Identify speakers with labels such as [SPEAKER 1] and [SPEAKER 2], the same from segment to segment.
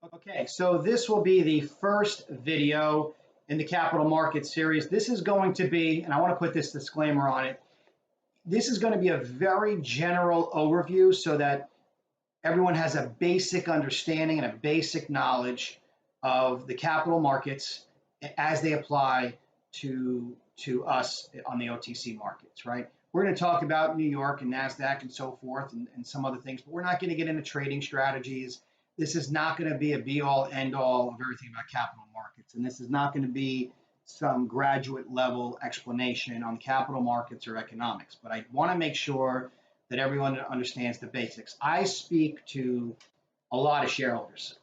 [SPEAKER 1] Okay, so this will be the first video in the capital market series. This is going to be, and I want to put this disclaimer on it, this is going to be a very general overview so that everyone has a basic understanding and a basic knowledge of the capital markets as they apply to us on the OTC markets, right? We're going to talk about New York and Nasdaq and so forth and some other things, but we're not going to get into trading strategies. This is not going to be a be-all, end-all of everything about capital markets, and this is not going to be some graduate level explanation on capital markets or economics, but I want to make sure that everyone understands the basics. I speak to a lot of shareholders,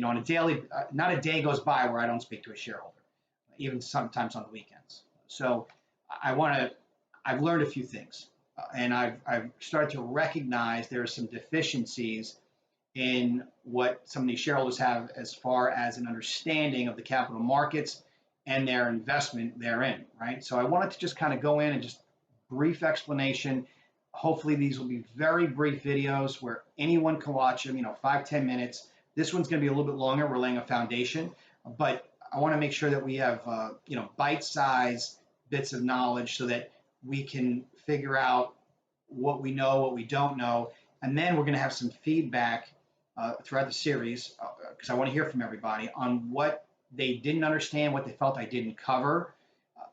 [SPEAKER 1] on a daily, not a day goes by where I don't speak to a shareholder, even sometimes on the weekends. So I've learned a few things, and I've started to recognize there are some deficiencies in what some of these shareholders have as far as an understanding of the capital markets and their investment therein, right? So I wanted to just kind of go in and just brief explanation. Hopefully these will be very brief videos where anyone can watch them, 5-10 minutes. This one's going to be a little bit longer. We're laying a foundation, but I want to make sure that we have, bite-sized bits of knowledge so that we can figure out what we know, what we don't know, and then we're going to have some feedback throughout the series because I want to hear from everybody on what they didn't understand, what they felt I didn't cover.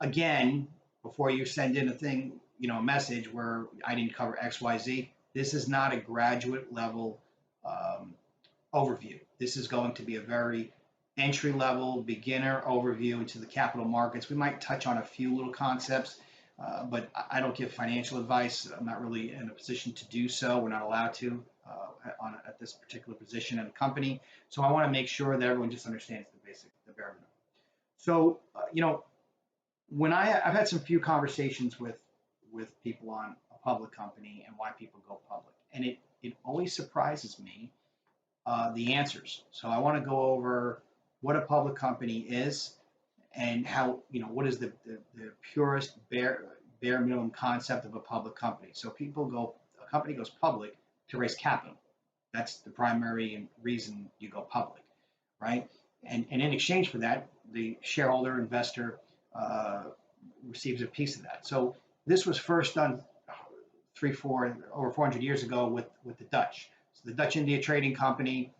[SPEAKER 1] Again, before you send in a message where I didn't cover X, Y, Z, this is not a graduate level overview. This is going to be a very entry level beginner overview into the capital markets. We might touch on a few little concepts, but I don't give financial advice. I'm not really in a position to do so. We're not allowed to at this particular position in the company. So I want to make sure that everyone just understands the bare minimum. So, when I've had some few conversations with people on a public company and why people go public, and it always surprises me the answers. So I want to go over what a public company is and how, what is the purest bare minimum concept of a public company. So a company goes public to raise capital. That's the primary reason you go public, right? And in exchange for that, the shareholder investor receives a piece of that. So this was first done over 400 years ago with the Dutch. So the Dutch India Trading Company,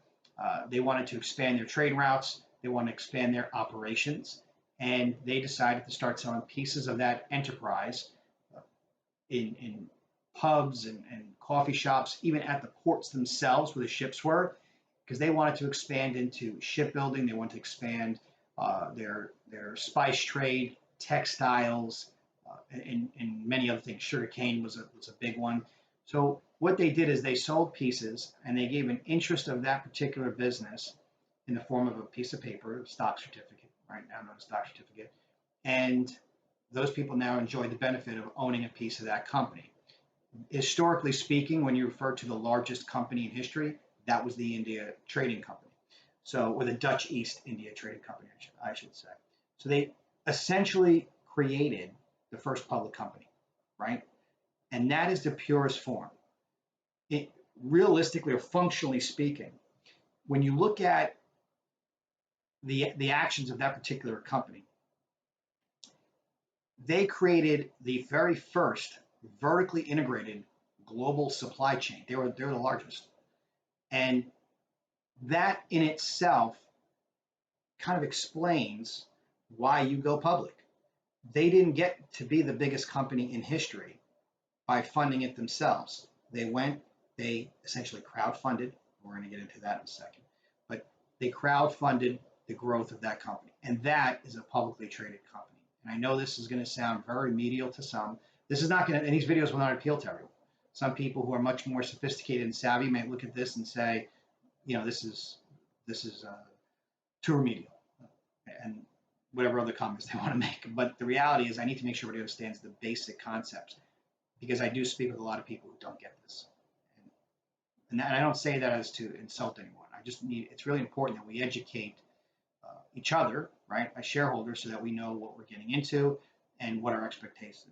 [SPEAKER 1] they wanted to expand their trade routes. They wanted to expand their operations. And they decided to start selling pieces of that enterprise in pubs and coffee shops, even at the ports themselves where the ships were, because they wanted to expand into shipbuilding. They wanted to expand their spice trade, textiles, and many other things. Sugarcane was a big one. So what they did is they sold pieces and they gave an interest of that particular business in the form of a piece of paper, a stock certificate, right now known as stock certificate. And those people now enjoy the benefit of owning a piece of that company. Historically speaking, when you refer to the largest company in history, that was the India Trading Company. So, or the Dutch East India Trading Company, I should say. So they essentially created the first public company, right? And that is the purest form. Realistically or functionally speaking, when you look at the actions of that particular company, they created the very first vertically integrated global supply chain. They're the largest. And that in itself kind of explains why you go public. They didn't get to be the biggest company in history by funding it themselves. They essentially crowdfunded. We're going to get into that in a second. But they crowdfunded the growth of that company. And that is a publicly traded company. And I know this is going to sound very medial to some. This is not going to, and these videos will not appeal to everyone. Some people who are much more sophisticated and savvy may look at this and say, this is too remedial, and whatever other comments they want to make. But the reality is I need to make sure everybody understands the basic concepts, because I do speak with a lot of people who don't get this. And I don't say that as to insult anyone. It's really important that we educate each other, right, as shareholders, so that we know what we're getting into and what our expectation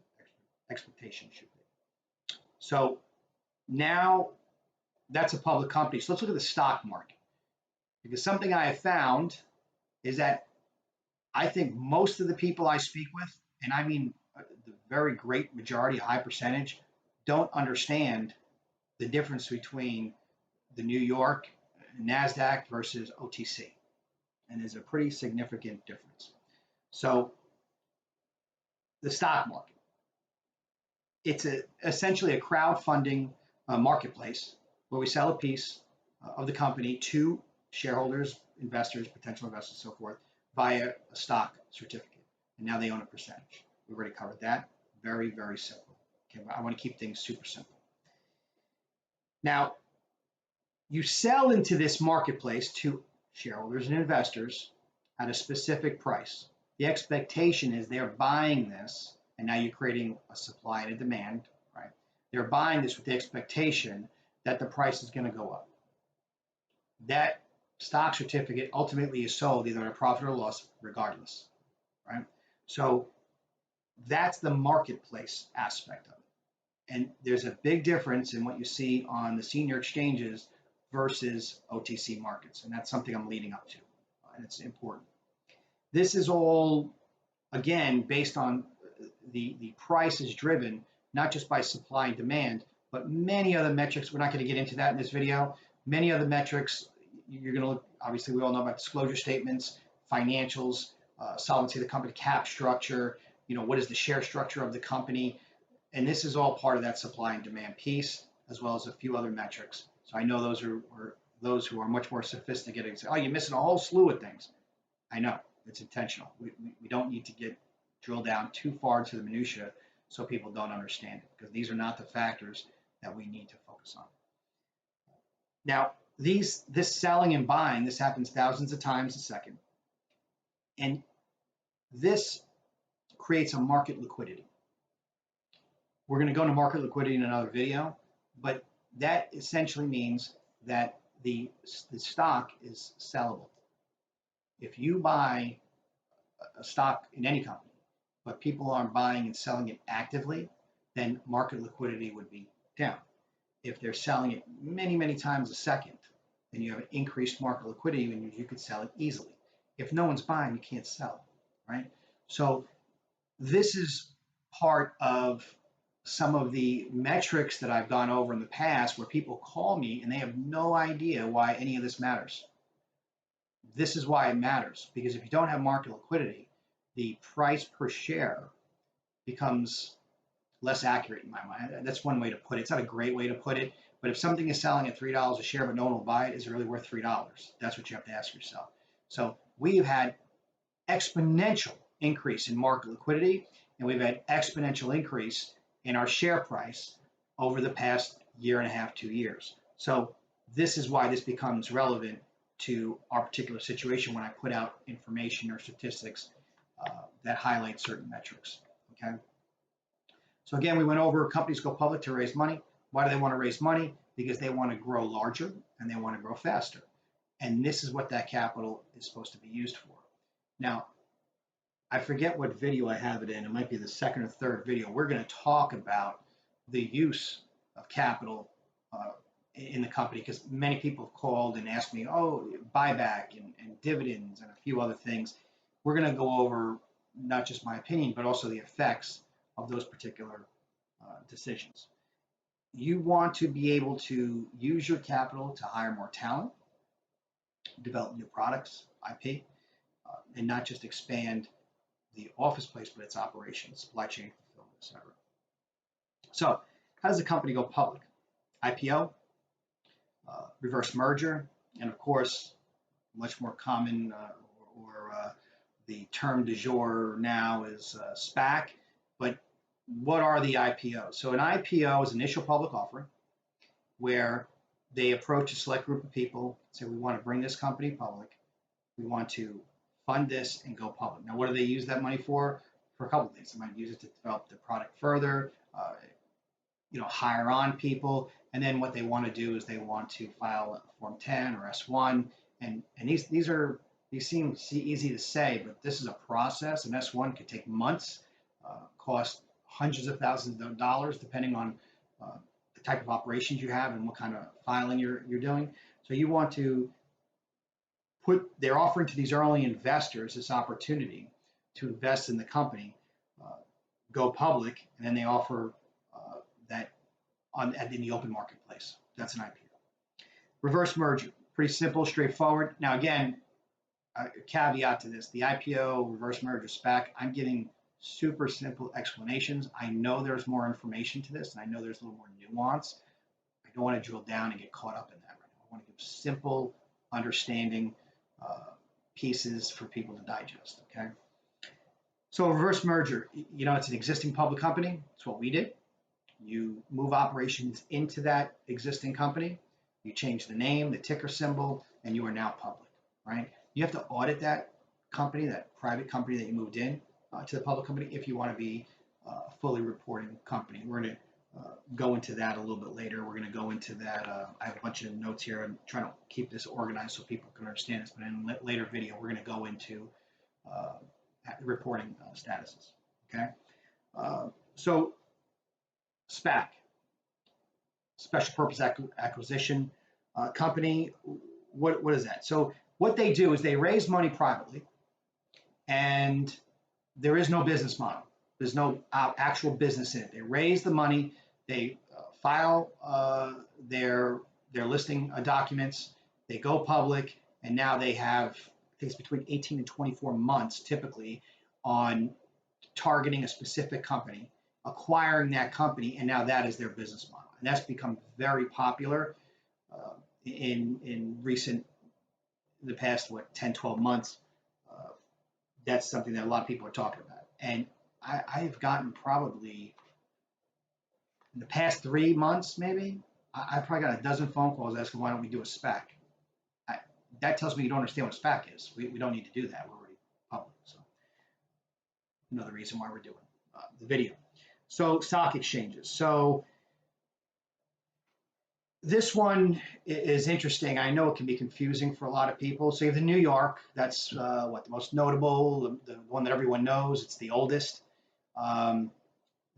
[SPEAKER 1] should be. So now that's a public company. So let's look at the stock market, Because something I have found is that I think most of the people I speak with, and I mean the very great majority, a high percentage, don't understand the difference between the New York Nasdaq versus OTC. And there's a pretty significant difference. So the stock market, it's essentially a crowdfunding marketplace where we sell a piece of the company to shareholders, investors, potential investors, so forth, via a stock certificate. And now they own a percentage. We already covered that. Very, very simple. Okay, I want to keep things super simple. Now, you sell into this marketplace to shareholders and investors at a specific price. The expectation is they're buying this, and now you're creating a supply and a demand, right? They're buying this with the expectation that the price is going to go up. That stock certificate ultimately is sold either at a profit or loss, regardless, right? So that's the marketplace aspect of it. And there's a big difference in what you see on the senior exchanges versus OTC markets. And that's something I'm leading up to, and it's important. This is all, again, based on the price is driven, not just by supply and demand, but many other metrics. We're not going to get into that in this video. Many other metrics, you're going to look, obviously we all know about disclosure statements, financials, solvency of the company, cap structure, what is the share structure of the company. And this is all part of that supply and demand piece, as well as a few other metrics. So I know those are those who are much more sophisticated and say, oh, you're missing a whole slew of things. I know, it's intentional. We don't need to drill down too far into the minutia so people don't understand it, because these are not the factors that we need to focus on. Now, this selling and buying, this happens thousands of times a second. And this creates a market liquidity. We're going to go into market liquidity in another video, but that essentially means that the stock is sellable. If you buy a stock in any company, but people aren't buying and selling it actively, then market liquidity would be down. If they're selling it many, many times a second, then you have an increased market liquidity and you could sell it easily. If no one's buying, you can't sell it, right? So this is part of some of the metrics that I've gone over in the past where people call me and they have no idea why any of this matters. This is why it matters, because if you don't have market liquidity, the price per share becomes less accurate in my mind. That's one way to put it. It's not a great way to put it, but if something is selling at $3 a share but no one will buy it, is it really worth $3? That's what you have to ask yourself. So we've had exponential increase in market liquidity, and we've had exponential increase in our share price over the past year and a half, 2 years. So this is why this becomes relevant to our particular situation when I put out information or statistics that highlight certain metrics, okay? So again, we went over companies go public to raise money. Why do they want to raise money? Because they want to grow larger and they want to grow faster. And this is what that capital is supposed to be used for. Now, I forget what video I have it in. It might be the second or third video. We're going to talk about the use of capital in the company, because many people have called and asked me, oh, buyback and dividends and a few other things. We're going to go over not just my opinion, but also the effects of those particular decisions. You want to be able to use your capital to hire more talent, develop new products, IP, and not just expand the office place, but its operations, supply chain, fulfillment, etc. So how does a company go public? IPO, reverse merger, and of course, much more common or the term du jour now is SPAC. But what are the IPOs? So an IPO is initial public offering, where they approach a select group of people, say, we want to bring this company public. We want to fund this and go public. Now, what do they use that money for? For a couple of things. They might use it to develop the product further, hire on people. And then what they want to do is they want to file a Form 10 or S1. And these seem easy to say, but this is a process. An S1 could take months, cost hundreds of thousands of dollars, depending on the type of operations you have and what kind of filing you're doing. So you want to they're offering to these early investors this opportunity to invest in the company, go public, and then they offer that in the open marketplace. That's an IPO. Reverse merger, pretty simple, straightforward. Now again, a caveat to this, the IPO, reverse merger, SPAC, I'm giving super simple explanations. I know there's more information to this, and I know there's a little more nuance. I don't want to drill down and get caught up in that right now. I want to give simple, understanding pieces for people to digest, okay? So reverse merger, it's an existing public company. It's what we did. You move operations into that existing company. You change the name, the ticker symbol, and you are now public, right? You have to audit that company, that private company that you moved in to the public company if you want to be a fully reporting company. We're going to go into that a little bit later. We're going to go into that. I have a bunch of notes here. I'm trying to keep this organized so people can understand this, but in a later video, we're going to go into reporting statuses, okay? So SPAC, Special Purpose Acquisition Company, what is that? So what they do is they raise money privately, and there is no business model. There's no actual business in it. They raise the money, they file their listing documents, they go public, and now they have, I think it's between 18 and 24 months typically on targeting a specific company, acquiring that company, and now that is their business model. And that's become very popular in the past, 10, 12 months. That's something that a lot of people are talking about. And I have gotten probably in the past 3 months, maybe, I've probably got a dozen phone calls asking, why don't we do a SPAC? That tells me you don't understand what a SPAC is. We don't need to do that. We're already public. So another reason why we're doing the video. So stock exchanges. So this one is interesting. I know it can be confusing for a lot of people. So you have the New York. That's the most notable, the one that everyone knows. It's the oldest.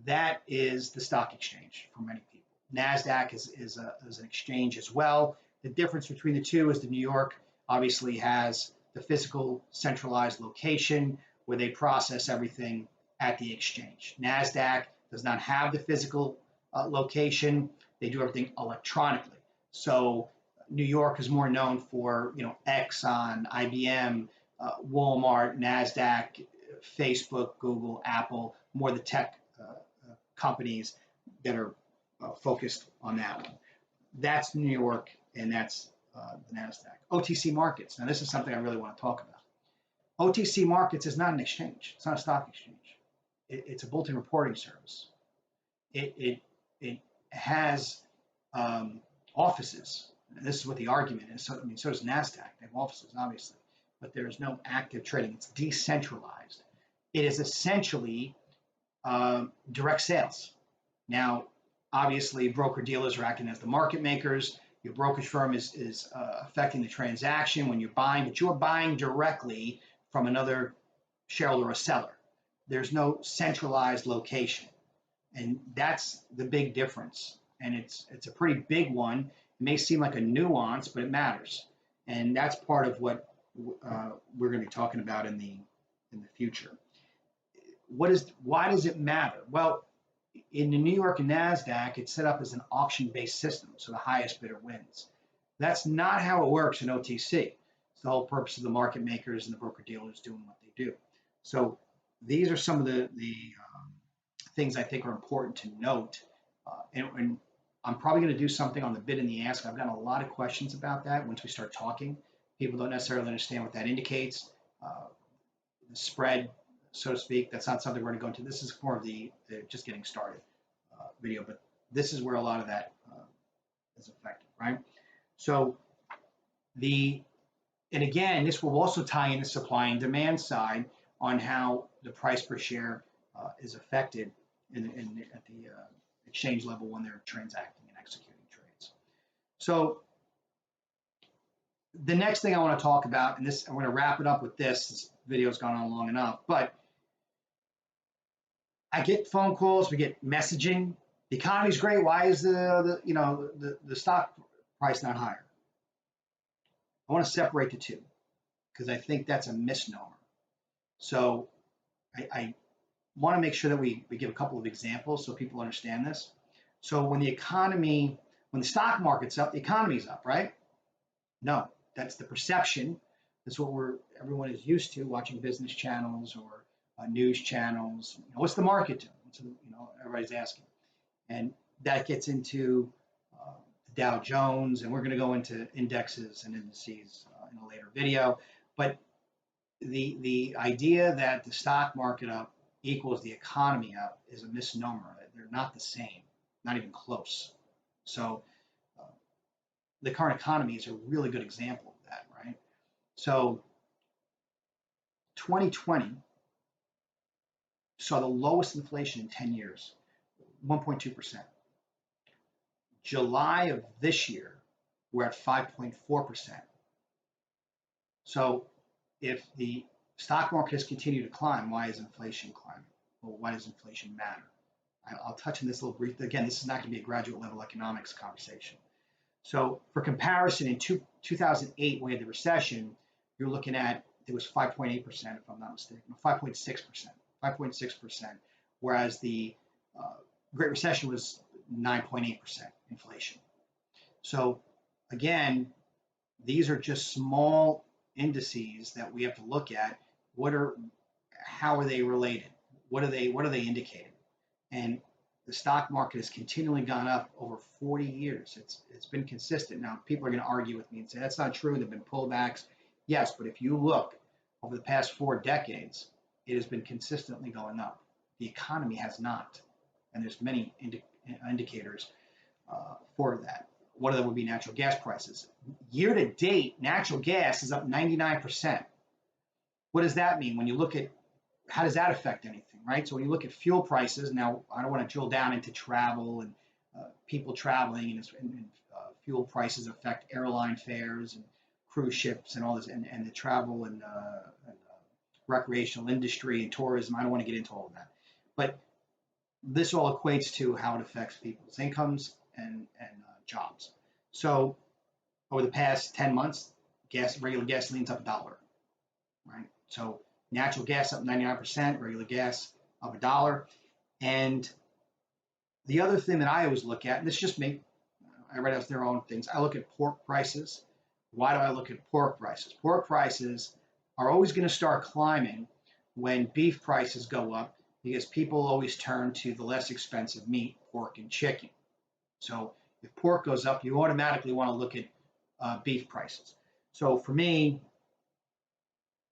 [SPEAKER 1] That is the stock exchange for many people. Nasdaq is an exchange as well. The difference between the two is the New York obviously has the physical centralized location where they process everything at the exchange. Nasdaq does not have the physical location. They do everything electronically. So New York is more known for, Exxon, IBM, Walmart, Nasdaq, Facebook, Google, Apple, more the tech companies that are focused on that one. That's New York, and that's the Nasdaq. OTC Markets. Now, this is something I really want to talk about. OTC Markets is not an exchange. It's not a stock exchange. It's a bulletin reporting service. It has offices. And this is what the argument is. So, so does Nasdaq. They have offices, obviously, but there's no active trading. It's decentralized. It is essentially direct sales. Now, obviously, broker-dealers are acting as the market makers. Your brokerage firm is affecting the transaction when you're buying, but you're buying directly from another shareholder or seller. There's no centralized location. And that's the big difference. And it's a pretty big one. It may seem like a nuance, but it matters. And that's part of what we're going to be talking about in the future. Why does it matter? Well, in the New York and Nasdaq, it's set up as an auction-based system, so the highest bidder wins. That's not how it works in OTC. It's the whole purpose of the market makers and the broker-dealers doing what they do. So these are some of the things I think are important to note. And I'm probably going to do something on the bid and the ask. I've gotten a lot of questions about that once we start talking. People don't necessarily understand what that indicates. The spread, so to speak, that's not something we're going to go into. This is more of the just getting started video, but this is where a lot of that is affected, right? So and again, this will also tie in the supply and demand side on how the price per share is affected at the exchange level when they're transacting and executing trades. So the next thing I want to talk about, and I'm going to wrap it up with this video's gone on long enough, but I get phone calls, we get messaging. The economy's great. Why is the stock price not higher? I want to separate the two. because I think that's a misnomer. So I want to make sure that we give a couple of examples so people understand this. So when the stock market's up, the economy's up, right? No, that's the perception. That's what everyone is used to watching business channels or news channels. What's the market doing? Everybody's asking. And that gets into the Dow Jones, and we're going to go into indexes and indices in a later video. But the idea that the stock market up equals the economy up is a misnomer. They're not the same, not even close. So the current economy is a really good example of that, right? So 2020 saw the lowest inflation in 10 years, 1.2%. July of this year, we're at 5.4%. So if the stock market has continued to climb, why is inflation climbing? Well, why does inflation matter? I'll touch on this a little briefly. Again, this is not going to be a graduate level economics conversation. So for comparison, in 2008, when we had the recession, you're looking at, it was 5.8%, if I'm not mistaken, 5.6%, whereas the Great Recession was 9.8% inflation. So again, these are just small indices that we have to look at. How are they related? What are they indicating? And the stock market has continually gone up over 40 years. It's been consistent. Now, people are going to argue with me and say that's not true. There've been pullbacks. Yes, but if you look over the past 4 decades, it has been consistently going up. The economy has not, and there's many indicators for that. One of them would be natural gas prices. Year to date, natural gas is up 99%. What does that mean? When you look at how does that affect anything, right? So when you look at fuel prices, now I don't want to drill down into travel and people traveling, and fuel prices affect airline fares and cruise ships and all this, and the travel and recreational industry and tourism. I don't want to get into all of that, but this all equates to how it affects people's incomes and jobs. So over the past 10 months, regular gasoline's up $1, right? So natural gas up 99%, regular gas up $1. And the other thing that I always look at, and this is just me, I write out their own things. I look at pork prices. Why do I look at pork prices? Pork prices are always going to start climbing when beef prices go up, because people always turn to the less expensive meat, pork and chicken. So if pork goes up, you automatically want to look at beef prices. So for me,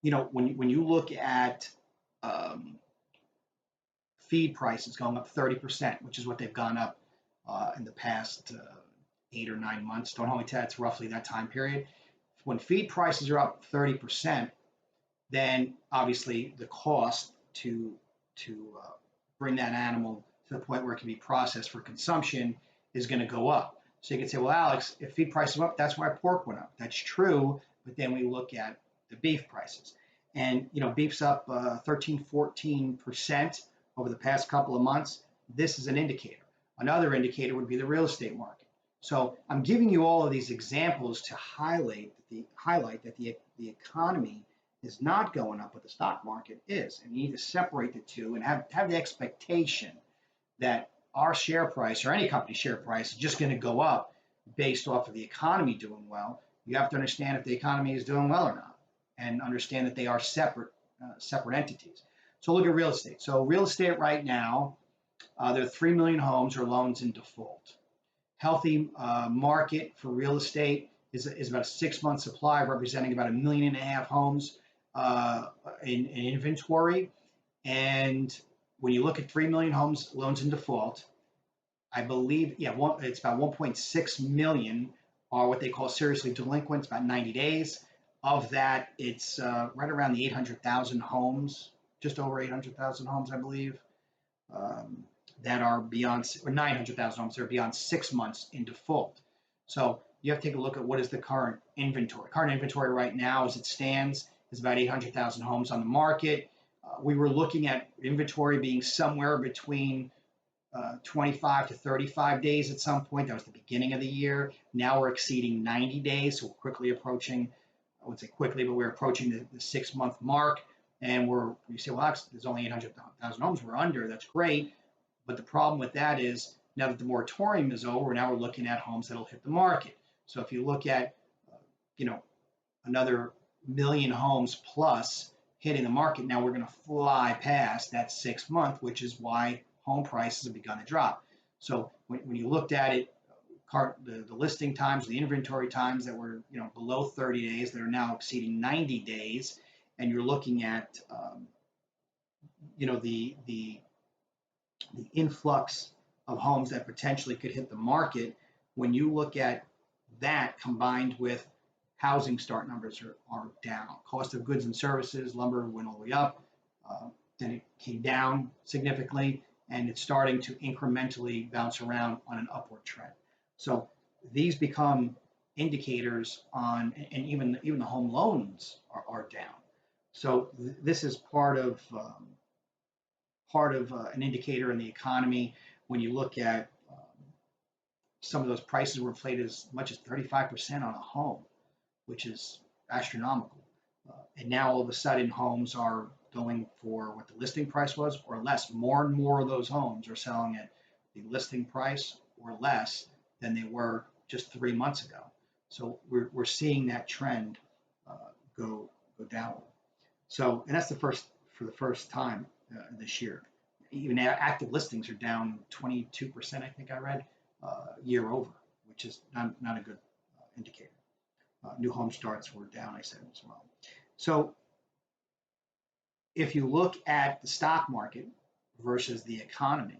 [SPEAKER 1] when you look at feed prices going up 30%, which is what they've gone up in the past 8 or 9 months, don't hold me to that, it's roughly that time period. When feed prices are up 30%, then obviously the cost to bring that animal to the point where it can be processed for consumption is going to go up. So you can say, well, Alex, if feed prices went up, that's why pork went up. That's true, but then we look at the beef prices. And, beef's up 13, 14% over the past couple of months. This is an indicator. Another indicator would be the real estate market. So I'm giving you all of these examples to highlight that the economy is not going up, but the stock market is. And you need to separate the two and have the expectation that our share price or any company's share price is just going to go up based off of the economy doing well. You have to understand if the economy is doing well or not, and understand that they are separate entities. So look at real estate. So real estate right now, there are 3 million homes or loans in default. Healthy market for real estate is about a 6-month supply, representing about 1.5 million homes in inventory. And when you look at 3 million homes, loans in default, I believe, it's about 1.6 million are what they call seriously delinquent, about 90 days. Of that, it's right around the 800,000 homes, just over 800,000 homes, I believe, that are beyond, or 900,000 homes that are beyond 6 months in default. So you have to take a look at what is the current inventory. Current inventory right now, as it stands, is about 800,000 homes on the market. We were looking at inventory being somewhere between 25 to 35 days at some point. That was the beginning of the year. Now we're exceeding 90 days, so we're quickly approaching would say quickly, but we're approaching the 6-month mark, and you say, well, there's only 800,000 homes we're under. That's great, but the problem with that is now that the moratorium is over, now we're looking at homes that'll hit the market. So if you look at, another million homes plus hitting the market, now we're going to fly past that 6 month, which is why home prices have begun to drop. So when you looked at it, the listing times, the inventory times that were below 30 days that are now exceeding 90 days, and you're looking at the influx of homes that potentially could hit the market. When you look at that combined with housing start numbers are down, cost of goods and services, lumber went all the way up, then it came down significantly, and it's starting to incrementally bounce around on an upward trend. So these become indicators on, and even the home loans are down. So this is part of an indicator in the economy. When you look at some of those prices were inflated as much as 35% on a home, which is astronomical. And now all of a sudden homes are going for what the listing price was or less. More and more of those homes are selling at the listing price or less than they were just 3 months ago. So we're seeing that trend go downward. So, and that's for the first time this year. Even active listings are down 22%, I think I read, year over, which is not a good indicator. New home starts were down, I said as well. So if you look at the stock market versus the economy,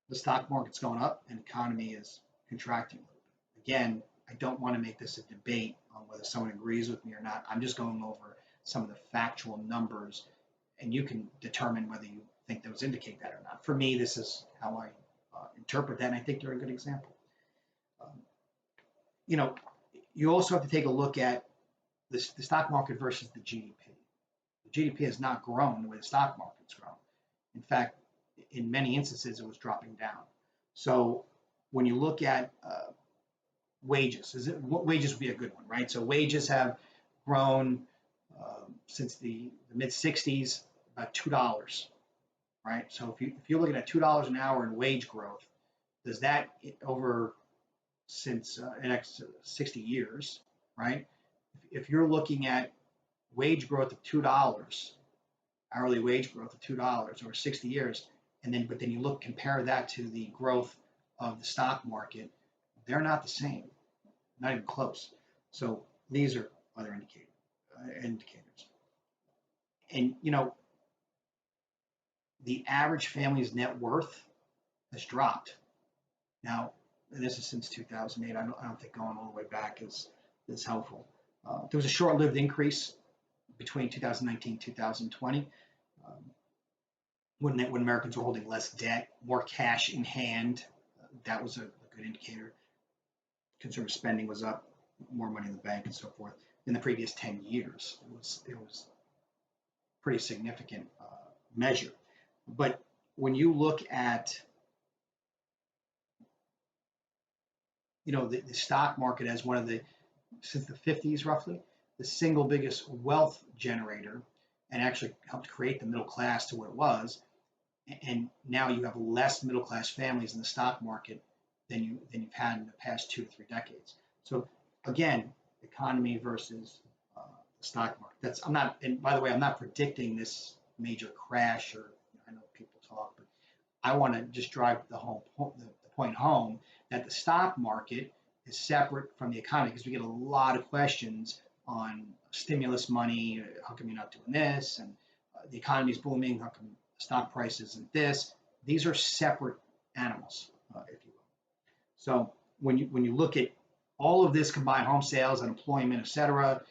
[SPEAKER 1] the stock market's going up and the economy is contracting a little bit. Again, I don't want to make this a debate on whether someone agrees with me or not. I'm just going over some of the factual numbers, and you can determine whether you think those indicate that or not. For me, this is how I interpret that, and I think they're a good example. You also have to take a look at the stock market versus the GDP. The GDP has not grown the way the stock market's grown. In fact, in many instances, it was dropping down. So when you look at wages, wages would be a good one, right? So wages have grown since the mid 60s about $2, right? So if you're looking at $2 an hour in wage growth, does that over since the next 60 years, right? If you're looking at wage growth of $2, hourly wage growth of $2 over 60 years, but then you compare that to the growth of the stock market, they're not the same, not even close. So these are other indicators. And the average family's net worth has dropped. Now, and this is since 2008. I don't think going all the way back is helpful. There was a short-lived increase between 2019 and 2020 when Americans were holding less debt, more cash in hand. That was a good indicator. Consumer spending was up, more money in the bank and so forth. In the previous 10 years, it was pretty significant measure. But when you look at the stock market as one of since the 50s roughly, the single biggest wealth generator, and actually helped create the middle class to what it was. And now you have less middle class families in the stock market than you've had in the past 2 to 3 decades. So again, economy versus the stock market. And by the way, I'm not predicting this major crash, or I know people talk, but I want to just drive the point home that the stock market is separate from the economy, because we get a lot of questions on stimulus money. How come you're not doing this? And the economy is booming. How come stock price isn't this? These are separate animals, if you will. So when you look at all of this combined, home sales, unemployment, et cetera,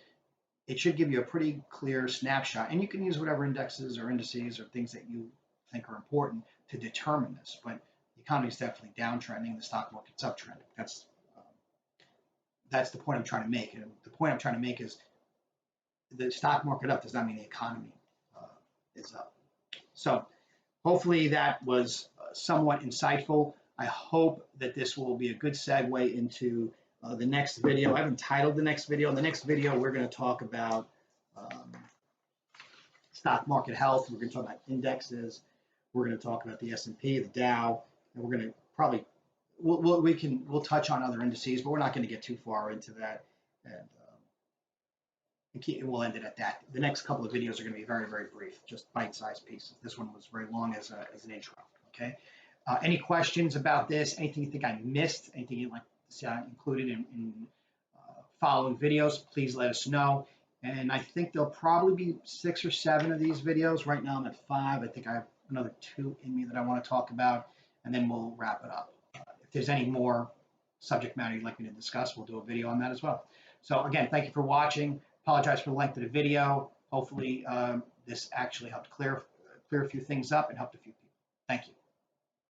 [SPEAKER 1] it should give you a pretty clear snapshot. And you can use whatever indexes or indices or things that you think are important to determine this. But the economy is definitely downtrending. The stock market's uptrending. That's the point I'm trying to make. And the point I'm trying to make is the stock market up does not mean the economy is up. So hopefully that was somewhat insightful. I hope that this will be a good segue into the next video. I haven't titled the next video. In the next video, we're going to talk about stock market health. We're going to talk about indexes. We're going to talk about the S&P, the Dow, and we're going to probably we'll touch on other indices, but we're not going to get too far into that, and we'll end it at that. The next couple of videos are going to be very, very brief, just bite-sized pieces. This one was very long as an intro. Okay. Any questions about this? Anything you think I missed? Anything you'd like to see included in following videos? Please let us know. And I think there'll probably be 6 or 7 of these videos. Right now I'm at 5. I think I have another 2 in me that I want to talk about, and then we'll wrap it up. If there's any more subject matter you'd like me to discuss, we'll do a video on that as well. So again, thank you for watching. Apologize for the length of the video. Hopefully this actually helped clear a few things up and helped a few people. Thank you.